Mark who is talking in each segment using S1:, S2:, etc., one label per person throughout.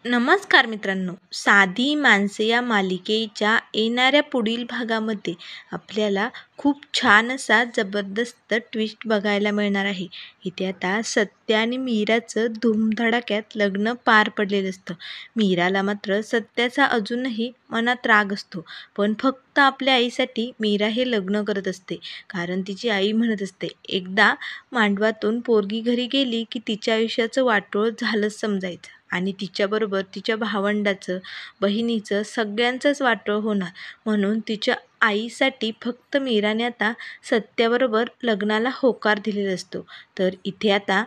S1: नमस्कार मित्रांनो, साधी माणसे या मालिकेच्या येणाऱ्या पुढील भागामध्ये आपल्याला खूप छान असा जबरदस्त ट्विस्ट बघायला मिळणार आहे. इथे आता सत्या आणि मीराचं धूमधडाक्यात लग्न पार पडलेलं असतं. मीराला मात्र सत्याचा अजूनही मनात राग असतो, पण फक्त आपल्या आईसाठी मीरा हे लग्न करत असते. कारण तिची आई म्हणत असते, एकदा मांडवातून पोरगी घरी गेली की तिच्या आयुष्याचं वाटोळं झालंच समजायचं आणि तिच्याबरोबर तिच्या भावंडाचं, बहिणीचं सगळ्यांचंच वाटोळं होणार. म्हणून तिच्या आईसाठी फक्त मीराने आता सत्याबरोबर लग्नाला होकार दिलेला असतो. तर इथे आता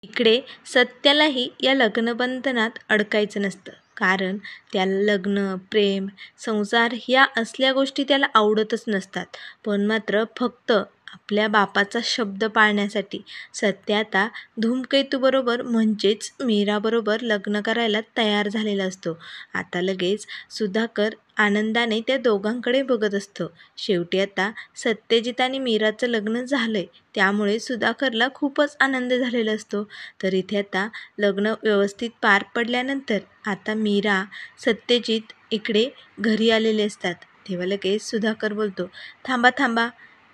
S1: इकडे सत्यालाही या लग्नबंधनात अडकायचं नसतं. कारण त्याला लग्न, प्रेम, संसार या असल्या गोष्टी त्याला आवडतच नसतात. पण मात्र फक्त आपल्या बापाचा शब्द पाळण्यासाठी सत्या आता धूमकेतूबरोबर म्हणजेच मीराबरोबर लग्न करायला तयार झालेला असतो. आता लगेच सुधाकर आनंदाने त्या दोघांकडे बघत असतो. शेवटी आता सत्यजित आणि मीराचं लग्न झालंय, त्यामुळे सुधाकरला खूपच आनंद झालेला असतो. तर इथे आता लग्न व्यवस्थित पार पडल्यानंतर आता मीरा, सत्यजित इकडे घरी आलेले असतात. तेव्हा लगेच सुधाकर बोलतो, थांबा थांबा,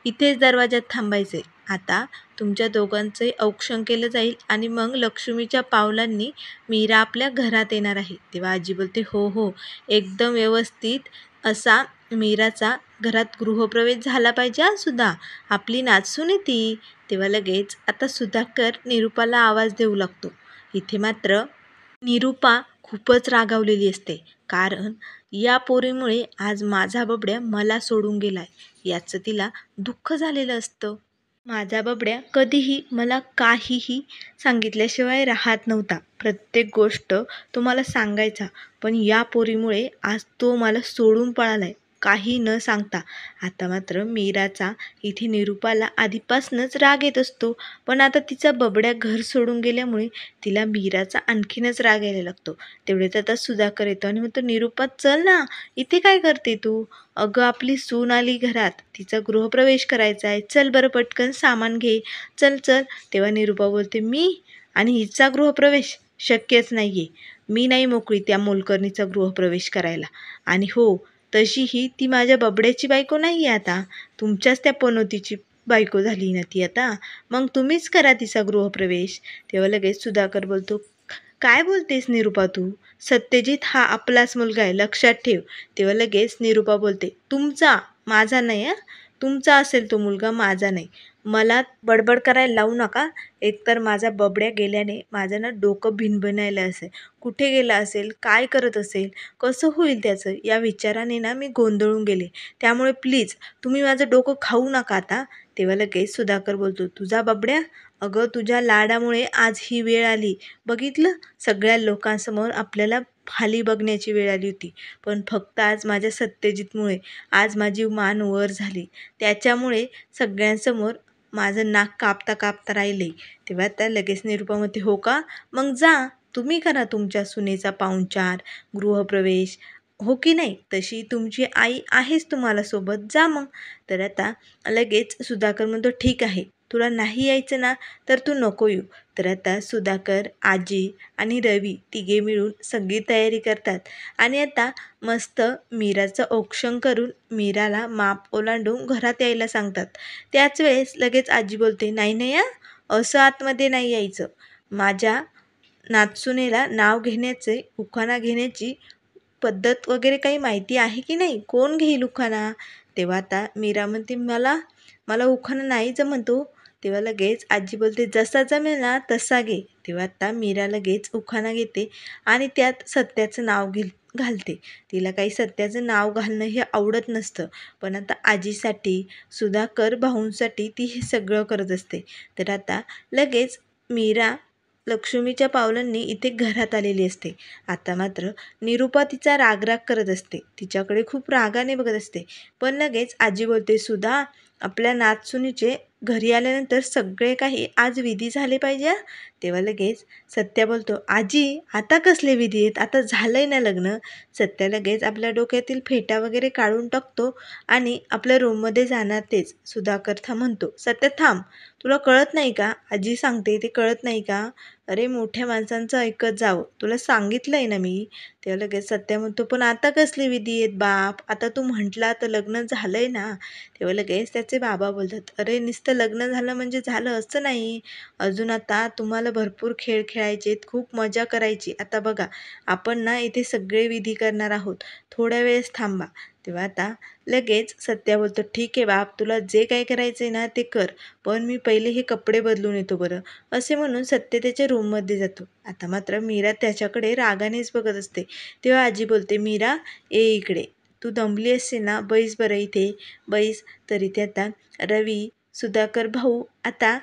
S1: इथेच दरवाजात थांबायचे. आता तुमच्या दोघांचंही औक्षण केलं जाईल आणि मग लक्ष्मीच्या पावलांनी मीरा आपल्या घरात येणार आहे. तेव्हा आजी बोलते, हो हो, एकदम व्यवस्थित असा मीराचा घरात गृहप्रवेश झाला पाहिजे हा सुद्धा, आपली नाचून ती. तेव्हा लगेच आता सुधाकर निरूपाला आवाज देऊ लागतो. इथे मात्र निरूपा खूपच रागावलेली असते. कारण या पोरीमुळे आज माझा बबड्या मला सोडून गेलाय, याचं तिला दुःख झालेलं असतं. माझा बबड्या कधीही मला काहीही सांगितल्याशिवाय राहत नव्हता. प्रत्येक गोष्ट तो मला सांगायचा. पण या पोरीमुळे आज तो मला सोडून पळालाय, काही न सांगता. आता मात्र मीराचा इथे निरूपाला आधीपासूनच राग येत असतो. पण आता तिचा बबड्या घर सोडून गेल्यामुळे तिला मीराचा आणखीनच राग यायला लागतो. तेवढेच आता सुधाकर येतो आणि म्हणतो, निरूपा चल ना, इथे काय करते तू? अगं आपली सून आली घरात, तिचा गृहप्रवेश करायचा आहे, चल बरं पटकन सामान घे, चल चल. तेव्हा निरूपा बोलते, मी आणि हिचा गृहप्रवेश शक्यच नाही आहे. मी नाही मोकळी त्या मोलकरणीचा गृहप्रवेश करायला. आणि हो, तशीही ती माझ्या बबड्याची बायको नाही आहे, आता तुमच्याच त्या पनोतीची बायको झाली ना ती आता. मग तुम्हीच करा तिचा गृहप्रवेश. तेव्हा लगेच सुधाकर बोलतो, काय बोलतेस निरूपा तू? सत्यजित हा आपलाच मुलगा आहे, लक्षात ठेव. तेव्हा लगेच निरूपा बोलते, तुमचा, माझा नाही हां, तुमचा असेल तो मुलगा, माझा नाही. मला बडबड करायला लावू नका. एकतर माझा बबड्या गेल्याने माझं ना डोकं भिनभिनायलं असेल. कुठे गेला असेल, काय करत असेल, कसं होईल त्याचं, या विचाराने ना मी गोंधळून गेले. त्यामुळे प्लीज तुम्ही माझं डोकं खाऊ नका आता. तेव्हा लगेच सुधाकर बोलतो, तुझा बबड्या, अगं तुझ्या लाडामुळे आज ही वेळ आली. बघितलं, सगळ्या लोकांसमोर आपल्याला खाली बघण्याची वेळ आली होती. पण फक्त आज माझ्या सत्यजितमुळे आज माझी मान वर झाली. त्याच्यामुळे सगळ्यांसमोर माझं नाक कापता कापता राहिले. तेव्हा त्या लगेच निरूपा म्हणते, हो का, मग जा, तुम्ही करा तुमच्या सुनेचा पाहुणचार, गृहप्रवेश, हो की नाही? तशी तुमची आई आहेच तुम्हाला सोबत, जा मग. तर आता लगेच सुधाकर म्हणतो, ठीक आहे, तुला नाही यायचं ना, तर तू नको येऊ. तर आता सुधाकर, आजी आणि रवी तिघे मिळून सगळी तयारी करतात आणि आता मस्त मीराचं औक्षण करून मीराला माप ओलांडून घरात यायला सांगतात. त्याच वेळेस लगेच आजी बोलते, नाही नाही हां, असं आतमध्ये नाही यायचं. माझ्या नातसुनेला नाव घेण्याचे, उखाणा घेण्याची पद्धत वगैरे काही माहिती आहे की नाही? कोण घेईल उखाणा? तेव्हा आता मीरा म्हणते, मला मला उखाणा नाही जमत हो. तेव्हा लगेच आजी बोलते, जसा जमेल ना तसा घे. तेव्हा आता मीरा लगेच उखाणा घेते आणि त्यात सत्याचं नाव घालते. तिला काही सत्याचं नाव घालणं हे आवडत नसतं. पण आता आजीसाठी, सुधाकर भाऊंसाठी ती हे सगळं करत असते. तर आता लगेच मीरा लक्ष्मीच्या पावलांनी इथे घरात आलेली असते. आता मात्र निरूपा तिचा रागराग करत असते, तिच्याकडे खूप रागाने बघत असते. पण लगेच आजी बोलते, सुधा, आपल्या नातसुनीचे घरी आल्यानंतर सगळे काही आज विधी झाले पाहिजे हां. तेव्हा लगेच सत्या बोलतो, आजी आता कसले विधी आहेत, आता झालंय ना लग्न. सत्या लगेच आपल्या डोक्यातील फेटा वगैरे काढून टाकतो आणि आपल्या रूममध्ये जाणार तेच सुधाकर म्हणतो, सत्या थांब, तुला कळत नाही का, आजी सांगते ते कळत नाही का? अरे मोठ्या माणसांचं ऐकत जावं, तुला सांगितलंय ना मी. तेव्हा लगेच सत्या म्हणतो, पण आता कसली विधी आहेत बाप, आता तू म्हटला तर लग्न झालंय ना. तेव्हा लगेच त्याचे बाबा बोलतात, अरे नुसतं लग्न झालं म्हणजे झालं असं नाही. अजून आता तुम्हाला भरपूर खेळ खेळायचे, खूप मजा करायची. आता बघा, आपण ना इथे सगळे विधी करणार आहोत, थोड्या वेळेस थांबा. तेव्हा आता लगेच सत्या बोलतो, ठीक आहे बाप, तुला जे काय करायचंय ना ते कर, पण मी पहिले हे कपडे बदलून येतो बरं. असे म्हणून सत्य त्याच्या रूममध्ये जातो. आता मात्र मीरा त्याच्याकडे रागानेच बघत असते. तेव्हा आजी बोलते, मीरा ये इकडे, तू दमली असते ना, बैस बरं इथे, बैस. तरी ते आता रवी, सुधाकर भाऊ आता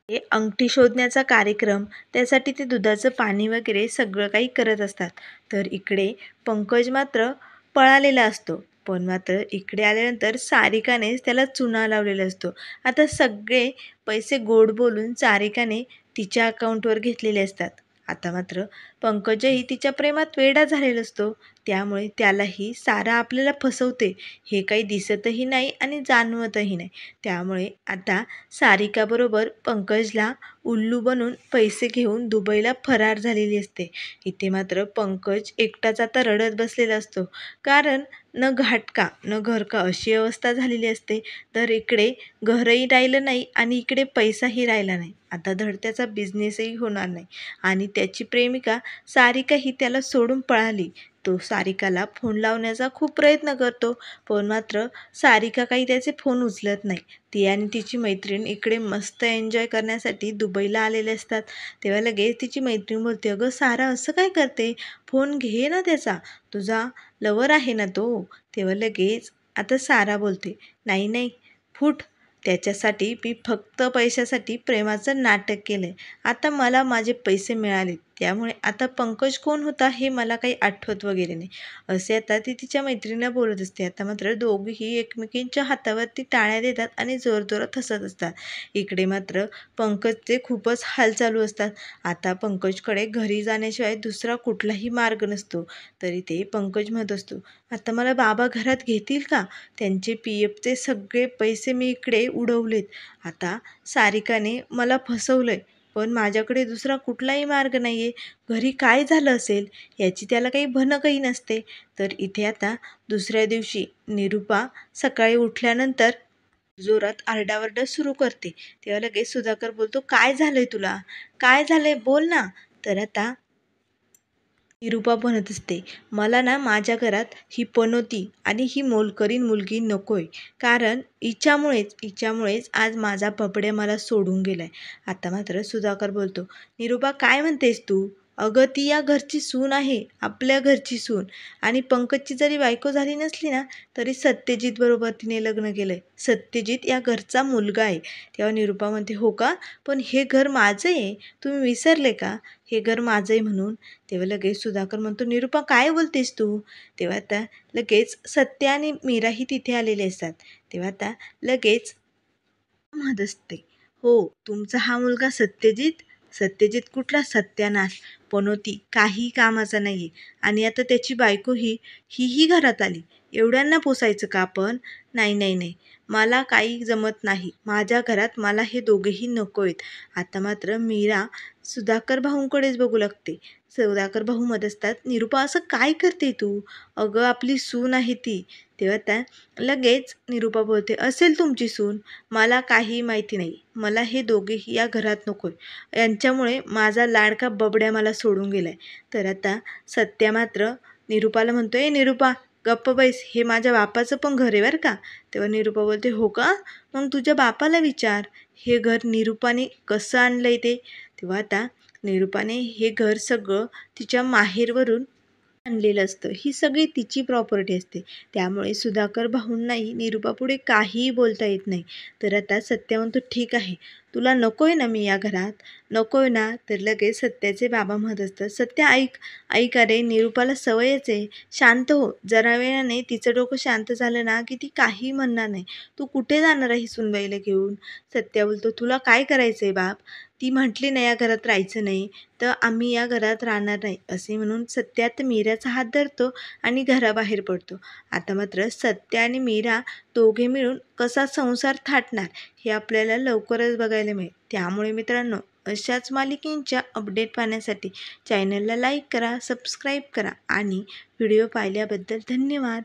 S1: हे अंगठी शोधण्याचा कार्यक्रम, त्यासाठी ते दुधाचं पाणी वगैरे सगळं काही करत असतात. तर इकडे पंकज मात्र पळालेला असतो. पण मात्र इकडे आल्यानंतर सारिकानेच त्याला चुना लावलेला असतो. आता सगळे पैसे गोड बोलून सारिकाने तिच्या अकाउंटवर घेतलेले असतात. आता मात्र पंकजही तिच्या प्रेमात वेडा झालेला असतो. त्यामुळे त्यालाही सारा आपल्याला फसवते हे काही दिसतही नाही आणि जाणवतही नाही. त्यामुळे आता सारिकाबरोबर पंकजला उल्लू बनून पैसे घेऊन दुबईला फरार झालेली असते. इथे मात्र पंकज एकटाच आता रडत बसलेला असतो. कारण न घाटका न घरका अशी अवस्था झालेली असते. तर इकडे घरही राहिलं नाही आणि इकडे पैसाही राहिला नाही. आता धड त्याचा बिझनेसही होणार नाही आणि त्याची प्रेमिका सारिका ही त्याला सोडून पळाली. तो सारिकाला फोन लावण्याचा खूप प्रयत्न करतो, पण मात्र सारिका काही त्याचे फोन उचलत नाही. ती आणि तिची मैत्रीण इकडे मस्त एन्जॉय करण्यासाठी दुबईला आलेले असतात. तेव्हा लगेच तिची मैत्रीण बोलते, अगं सारा असं काय करते, फोन घे ना त्याचा, तुझा लवर आहे ना तो. तेव्हा लगेच आता सारा बोलते, नाही नाही फूट, त्याच्यासाठी मी फक्त पैशासाठी प्रेमाचं नाटक केलं आहे. आता मला माझे पैसे मिळाले, त्यामुळे आता पंकज कोण होता हे मला काही आठवत वगैरे नाही, असे आता ती तिच्या मैत्रिणीला बोलत असते. आता मात्र दोघीही एकमेकींच्या हातावरती टाळ्या देतात आणि जोरजोरात हसत असतात. इकडे मात्र पंकजचे खूपच हाल चालू असतात. आता पंकजकडे घरी जाण्याशिवाय दुसरा कुठलाही मार्ग नसतो. तरी ते पंकज म्हणत असतो, आता मला बाबा घरात घेतील का, त्यांचे PFचे सगळे पैसे मी इकडे उडवलेत. आता सारिकाने मला फसवलंय, पण माझ्याकडे दुसरा कुठलाही मार्ग नाही आहे. घरी काय झालं असेल याची त्याला काही भनकही नसते. तर इथे आता दुसऱ्या दिवशी निरूपा सकाळी उठल्यानंतर जोरात आरडाओरडा सुरू करते. तेव्हा लगेच सुधाकर बोलतो, काय झालंय तुला, काय झालंय बोल ना. तर आता निरूपा म्हणत असते, मला ना माझ्या घरात ही पनोती आणि ही मोलकरीण मुलगी नकोय, कारण हिच्यामुळेच आज माझा बबड्या मला सोडून गेलाय. आता मात्र सुधाकर बोलतो, निरूपा काय म्हणतेस तू, अगं ती या घरची सून आहे, आपल्या घरची सून, आणि पंकजची जरी बायको झाली नसली ना तरी सत्यजित बरोबर तिने लग्न केलंय, सत्यजित या घरचा मुलगा आहे. तेव्हा निरूपा म्हणते, हो का, पण हे घर माझं आहे, तुम्ही विसरले का, हे घर माझं आहे म्हणून. तेव्हा लगेच सुधाकर म्हणतो, निरूपा काय बोलतेस तू. तेव्हा आता लगेच सत्य आणि मीराही तिथे आलेले असतात. तेव्हा आता लगेच म्हणत असते, हो तुमचा हा मुलगा सत्यजित, सत्यजित कुठला सत्यानाश, पनोती काही कामाचा नाही आहे, आणि आता त्याची बायको हीही घरात आली, एवढ्यांना पोसायचं का आपण, नाही नाही नाही, मला काही जमत नाही, माझ्या घरात मला हे दोघेही नको आहेत. आता मात्र मीरा सुधाकर भाऊंकडेच बघू लागते. सुधाकर भाऊ म्हणत असतात, निरूपा असं काय करते तू, अगं आपली सून आहे ती. तेव्हा त्या लगेच निरूपा बोलते, असेल तुमची सून, मला काही माहिती नाही, मला हे दोघेही या घरात नकोय, यांच्यामुळे माझा लाडका बबड्या मला सोडून गेलाय. तर आता सत्या मात्र निरूपाला म्हणतोय, निरूपा गप्प बैस, हे माझ्या बापाचं पण घर आहे बरं का. तेव्हा निरूपा बोलते, हो का, मग तुझ्या बापाला विचार हे घर निरूपाने कसं आणलंय ते. तेव्हा आता निरूपाने हे घर सगळं तिच्या माहेरवरून आणलेलं असतं, ही सगळी तिची प्रॉपर्टी असते. त्यामुळे सुधाकर भाऊंनाही निरूपापुढे काहीही बोलता येत नाही. तर आता सत्या म्हणतो, ठीक आहे, तुला नकोय ना मी या घरात, नकोय ना. तर लगेच सत्याचे बाबा म्हणत असतात, सत्या ऐक ऐक, अरे निरूपाला सवयच आहे, शांत हो, जरा वेळाने तिचं डोकं शांत झालं ना की ती काही म्हणणार नाही. तू कुठे जाणार आहे सुनबाईला घेऊन. सत्या बोलतो, तुला काय करायचं आहे बाप, ती म्हटली ना या घरात राहायचं नाही, तर आम्ही या घरात राहणार नाही, असे म्हणून सत्यात मीराचा हात धरतो आणि घराबाहेर पडतो. आता मात्र सत्य आणि मीरा दोघे मिळून कसा संसार थाटणार हे आपल्याला लवकरच बघायला मिळेल. त्यामुळे मित्रांनो, अशाच मालिकेंच्या अपडेट पाहण्यासाठी चॅनलला लाईक करा, सबस्क्राईब करा आणि व्हिडिओ पाहिल्याबद्दल धन्यवाद.